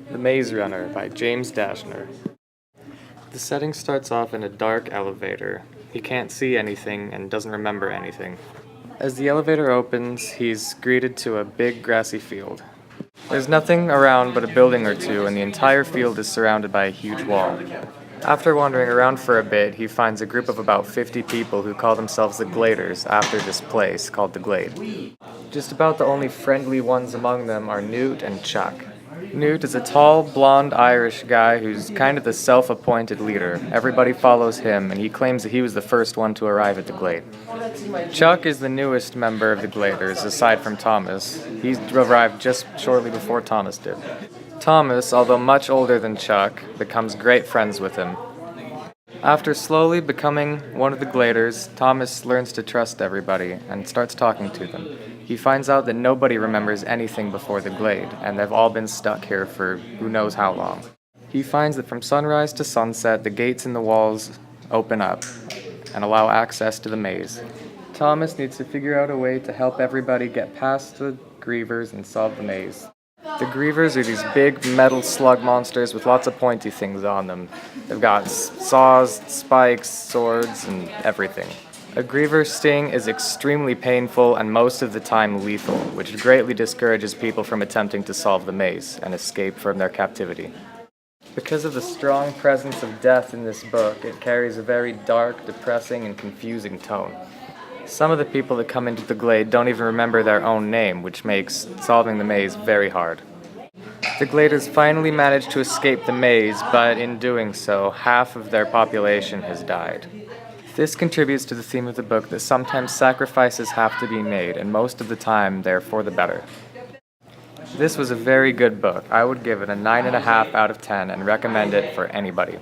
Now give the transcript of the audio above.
The Maze Runner by James Dashner. The setting starts off in a dark elevator. He can't see anything and doesn't remember anything. As the elevator opens, he's greeted to a big grassy field. There's nothing around but a building or two, and the entire field is surrounded by a huge wall. After wandering around for a bit, he finds a group of about 50 people who call themselves the Gladers after this place called the Glade. Just about the only friendly ones among them are Newt and Chuck. Newt is a tall, blonde Irish guy who's kind of the self-appointed leader. Everybody follows him, and he claims that he was the first one to arrive at the Glade. Chuck is the newest member of the Gladers, aside from Thomas. He arrived just shortly before Thomas did. Thomas, although much older than Chuck, becomes great friends with him. After slowly becoming one of the Gladers, Thomas learns to trust everybody and starts talking to them. He finds out that nobody remembers anything before the Glade, and they've all been stuck here for who knows how long. He finds that from sunrise to sunset, the gates in the walls open up and allow access to the maze. Thomas needs to figure out a way to help everybody get past the Grievers and solve the maze. The Grievers are these big metal slug monsters with lots of pointy things on them. They've got saws, spikes, swords, and everything. A Griever's sting is extremely painful and most of the time lethal, which greatly discourages people from attempting to solve the maze and escape from their captivity. Because of the strong presence of death in this book, it carries a very dark, depressing, and confusing tone. Some of the people that come into the Glade don't even remember their own name, which makes solving the maze very hard. The Gladers finally manage to escape the maze, but in doing so, half of their population has died. This contributes to the theme of the book that sometimes sacrifices have to be made, and most of the time they're for the better. This was a very good book. I would give it a 9.5 out of 10 and recommend it for anybody.